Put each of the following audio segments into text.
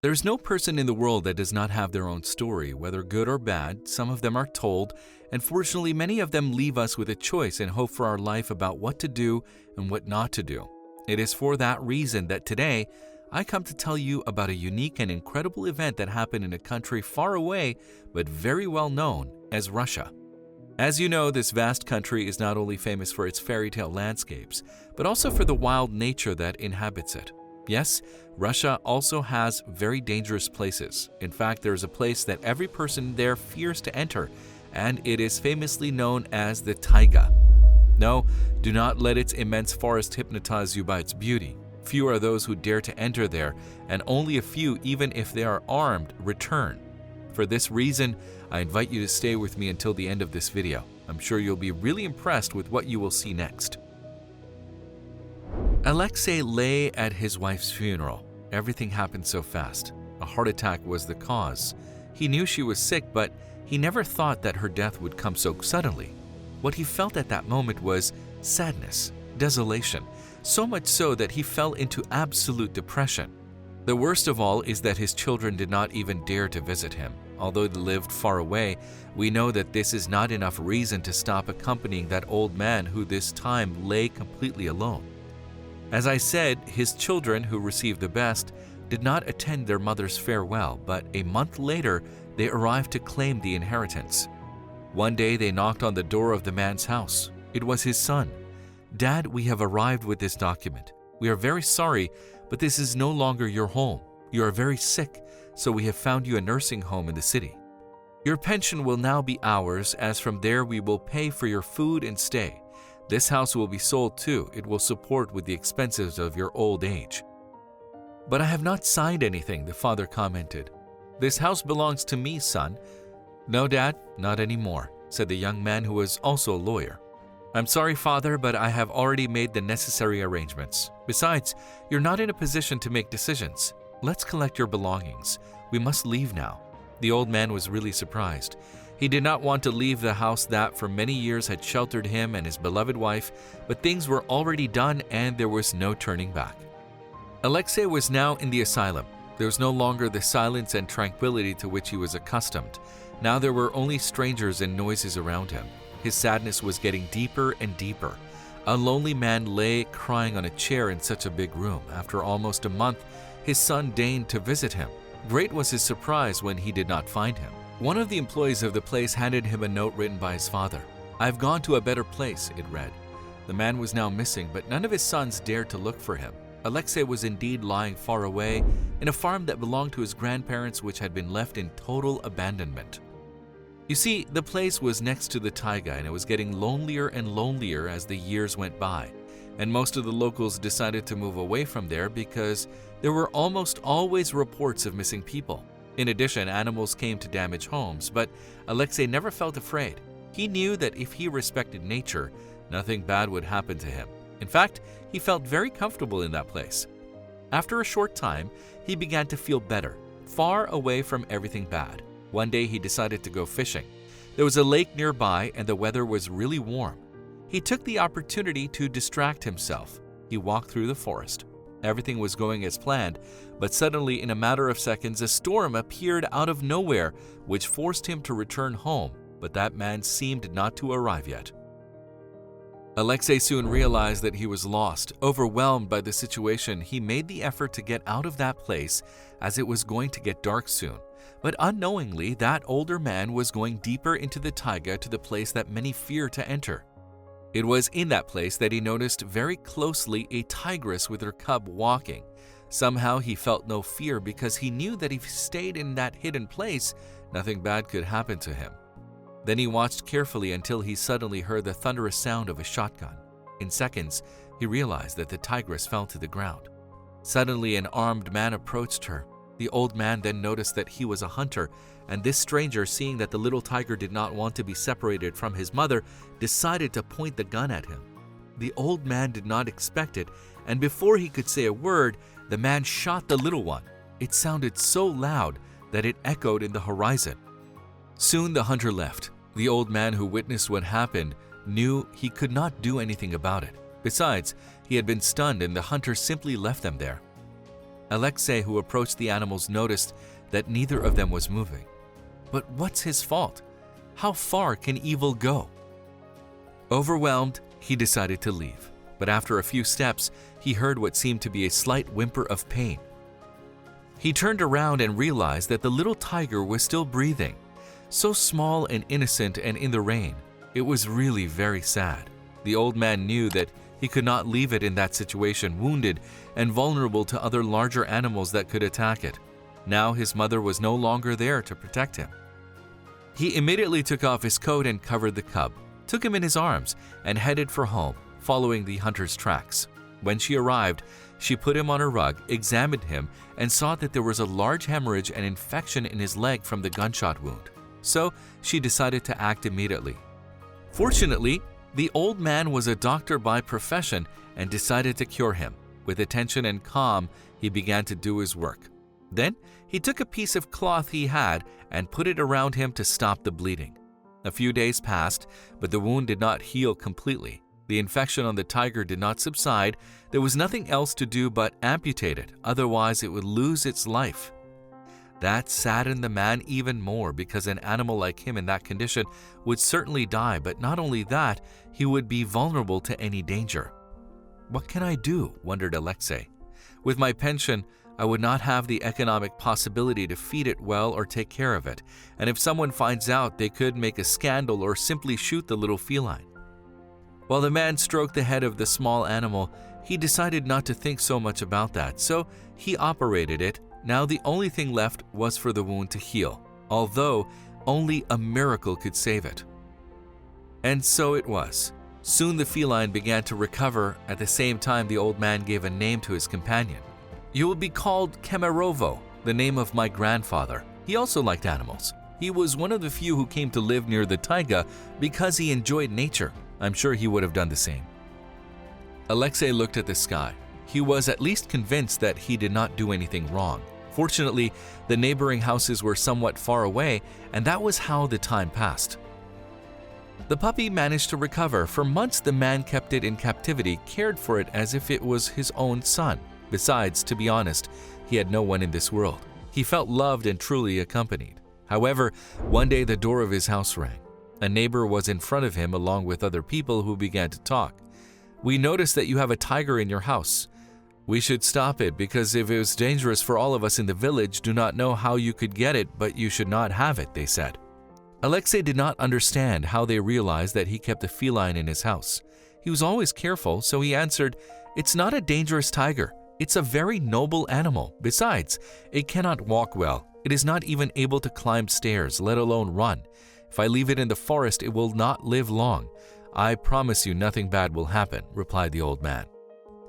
There's no person in the world that does not have their own story, whether good or bad. Some of them are told, and fortunately many of them leave us with a choice and hope for our life about what to do and what not to do. It is for that reason that today I come to tell you about a unique and incredible event that happened in a country far away but very well known as Russia. As you know, this vast country is not only famous for its fairy tale landscapes, but also for the wild nature that inhabits it. Yes, Russia also has very dangerous places. In fact, there is a place that every person there fears to enter, and it is famously known as the taiga. No, do not let its immense forest hypnotize you by its beauty. Few are those who dare to enter there, and only a few, even if they are armed, return. For this reason, I invite you to stay with me until the end of this video. I'm sure you'll be really impressed with what you will see next. Alexei lay at his wife's funeral. Everything happened so fast. A heart attack was the cause. He knew she was sick, but he never thought that her death would come so suddenly. What he felt at that moment was sadness, desolation, so much so that he fell into absolute depression. The worst of all is that his children did not even dare to visit him. Although they lived far away, we know that this is not enough reason to stop accompanying that old man who this time lay completely alone. As I said, his children, who received the best, did not attend their mother's farewell, but a month later they arrived to claim the inheritance. One day they knocked on the door of the man's house. It was his son. "Dad, we have arrived with this document. We are very sorry, but this is no longer your home. You are very sick, so we have found you a nursing home in the city. Your pension will now be ours, as from there we will pay for your food and stay. This house will be sold too. It will support with the expenses of your old age." "But I have not signed anything," the father commented. "This house belongs to me, son." "No, Dad, not anymore," said the young man, who was also a lawyer. "I'm sorry, father, but I have already made the necessary arrangements. Besides, you're not in a position to make decisions. Let's collect your belongings. We must leave now." The old man was really surprised. He did not want to leave the house that for many years had sheltered him and his beloved wife, but things were already done and there was no turning back. Alexei was now in the asylum. There was no longer the silence and tranquility to which he was accustomed. Now there were only strangers and noises around him. His sadness was getting deeper and deeper. A lonely man lay crying on a chair in such a big room. After almost a month, his son deigned to visit him. Great was his surprise when he did not find him. One of the employees of the place handed him a note written by his father. "I've gone to a better place," it read. The man was now missing, but none of his sons dared to look for him. Alexei was indeed lying far away in a farm that belonged to his grandparents, which had been left in total abandonment. You see, the place was next to the taiga, and it was getting lonelier and lonelier as the years went by. And most of the locals decided to move away from there because there were almost always reports of missing people. In addition, animals came to damage homes, but Alexei never felt afraid. He knew that if he respected nature, nothing bad would happen to him. In fact, he felt very comfortable in that place. After a short time, he began to feel better, far away from everything bad. One day he decided to go fishing. There was a lake nearby and the weather was really warm. He took the opportunity to distract himself. He walked through the forest. Everything was going as planned, but suddenly in a matter of seconds a storm appeared out of nowhere, which forced him to return home, but that man seemed not to arrive yet. Alexei soon realized that he was lost. Overwhelmed by the situation, he made the effort to get out of that place as it was going to get dark soon. But unknowingly, that older man was going deeper into the taiga, to the place that many fear to enter. It was in that place that he noticed very closely a tigress with her cub walking. Somehow he felt no fear because he knew that if he stayed in that hidden place, nothing bad could happen to him. Then he watched carefully until he suddenly heard the thunderous sound of a shotgun. In seconds, he realized that the tigress fell to the ground. Suddenly, an armed man approached her. The old man then noticed that he was a hunter, and this stranger, seeing that the little tiger did not want to be separated from his mother, decided to point the gun at him. The old man did not expect it, and before he could say a word, the man shot the little one. It sounded so loud that it echoed in the horizon. Soon the hunter left. The old man, who witnessed what happened, knew he could not do anything about it. Besides, he had been stunned and the hunter simply left them there. Alexei, who approached the animals, noticed that neither of them was moving. But what's his fault? How far can evil go? Overwhelmed, he decided to leave. But after a few steps, he heard what seemed to be a slight whimper of pain. He turned around and realized that the little tiger was still breathing. So small and innocent and in the rain. It was really very sad. The old man knew that he could not leave it in that situation, wounded and vulnerable to other larger animals that could attack it. Now his mother was no longer there to protect him. He immediately took off his coat and covered the cub, took him in his arms, and headed for home, following the hunter's tracks. When she arrived, she put him on a rug, examined him, and saw that there was a large hemorrhage and infection in his leg from the gunshot wound. So she decided to act immediately. Fortunately, the old man was a doctor by profession and decided to cure him. With attention and calm, he began to do his work. Then he took a piece of cloth he had and put it around him to stop the bleeding. A few days passed, but the wound did not heal completely. The infection on the tiger did not subside. There was nothing else to do but amputate it, otherwise it would lose its life. That saddened the man even more because an animal like him in that condition would certainly die, but not only that, he would be vulnerable to any danger. What can I do? Wondered Alexei. With my pension, I would not have the economic possibility to feed it well or take care of it, and if someone finds out, they could make a scandal or simply shoot the little feline. While the man stroked the head of the small animal, he decided not to think so much about that, so he operated it. Now the only thing left was for the wound to heal, although only a miracle could save it. And so it was. Soon the feline began to recover. At the same time, the old man gave a name to his companion. "You will be called Kemerovo, the name of my grandfather. He also liked animals. He was one of the few who came to live near the taiga because he enjoyed nature. I'm sure he would have done the same." Alexei looked at the sky. He was at least convinced that he did not do anything wrong. Fortunately, the neighboring houses were somewhat far away, and that was how the time passed. The puppy managed to recover. For months, the man kept it in captivity, cared for it as if it was his own son. Besides, to be honest, he had no one in this world. He felt loved and truly accompanied. However, one day the door of his house rang. A neighbor was in front of him along with other people who began to talk. "We noticed that you have a tiger in your house. We should stop it because if it was dangerous for all of us in the village, do not know how you could get it, but you should not have it," they said. Alexei did not understand how they realized that he kept a feline in his house. He was always careful, so he answered, "It's not a dangerous tiger. It's a very noble animal. Besides, it cannot walk well. It is not even able to climb stairs, let alone run. If I leave it in the forest, it will not live long. I promise you nothing bad will happen," replied the old man.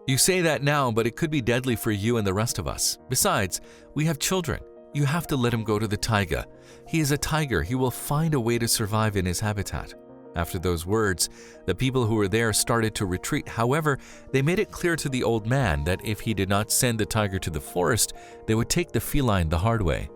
"You say that now, but it could be deadly for you and the rest of us. Besides, we have children. You have to let him go to the taiga. He is a tiger. He will find a way to survive in his habitat." After those words, the people who were there started to retreat. However, they made it clear to the old man that if he did not send the tiger to the forest, they would take the feline the hard way.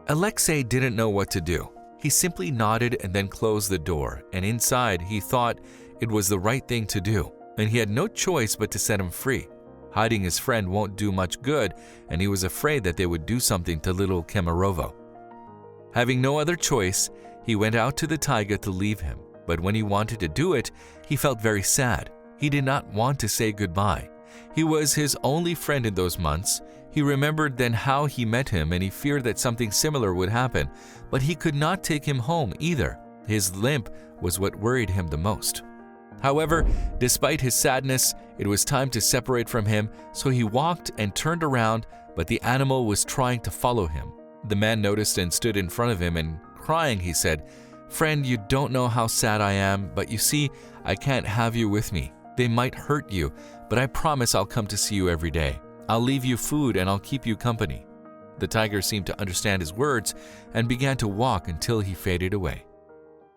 Alexei didn't know what to do. He simply nodded and then closed the door, and inside he thought it was the right thing to do, and he had no choice but to set him free. Hiding his friend won't do much good, and he was afraid that they would do something to little Kemerovo. Having no other choice, he went out to the taiga to leave him, but when he wanted to do it, he felt very sad. He did not want to say goodbye. He was his only friend in those months. He remembered then how he met him, and he feared that something similar would happen, but he could not take him home either. His limp was what worried him the most. However, despite his sadness, it was time to separate from him, so he walked and turned around, but the animal was trying to follow him. The man noticed and stood in front of him, and crying, he said, "Friend, you don't know how sad I am, but you see, I can't have you with me. They might hurt you, but I promise I'll come to see you every day. I'll leave you food and I'll keep you company." The tiger seemed to understand his words and began to walk until he faded away.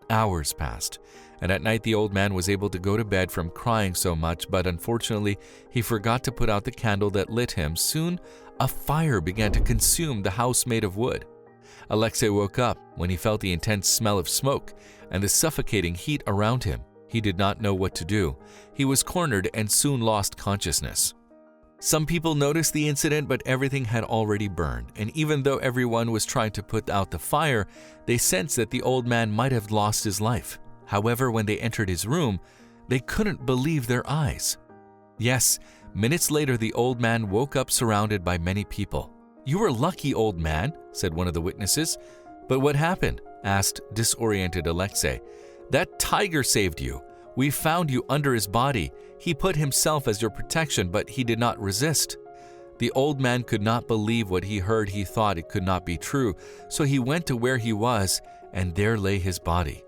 Hours passed, and at night the old man was able to go to bed from crying so much, but unfortunately he forgot to put out the candle that lit him. Soon a fire began to consume the house made of wood. Alexei woke up when he felt the intense smell of smoke and the suffocating heat around him. He did not know what to do. He was cornered and soon lost consciousness. Some people noticed the incident, but everything had already burned, and even though everyone was trying to put out the fire, they sensed that the old man might have lost his life. However, when they entered his room, they couldn't believe their eyes. Yes, minutes later the old man woke up surrounded by many people. "You were lucky, old man," said one of the witnesses. "But what happened?" asked disoriented Alexei. "That tiger saved you. We found you under his body. He put himself as your protection, but he did not resist." The old man could not believe what he heard. He thought it could not be true, so he went to where he was, and there lay his body.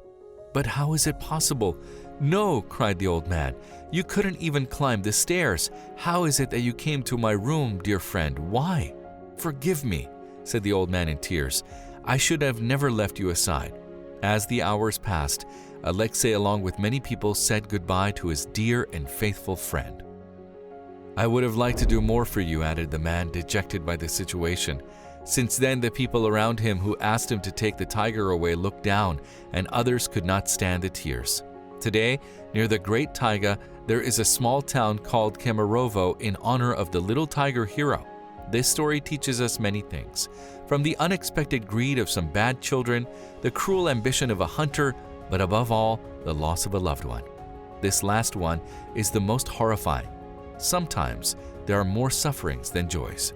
"But how is it possible?" "No," cried the old man. "You couldn't even climb the stairs. How is it that you came to my room, dear friend? Why?" "Forgive me," said the old man in tears. "I should have never left you aside." As the hours passed, Alexei, along with many people, said goodbye to his dear and faithful friend. "I would have liked to do more for you," added the man, dejected by the situation. Since then, the people around him who asked him to take the tiger away looked down, and others could not stand the tears. Today, near the Great Taiga, there is a small town called Kemerovo in honor of the little tiger hero. This story teaches us many things, from the unexpected greed of some bad children, the cruel ambition of a hunter, but above all, the loss of a loved one. This last one is the most horrifying. Sometimes there are more sufferings than joys.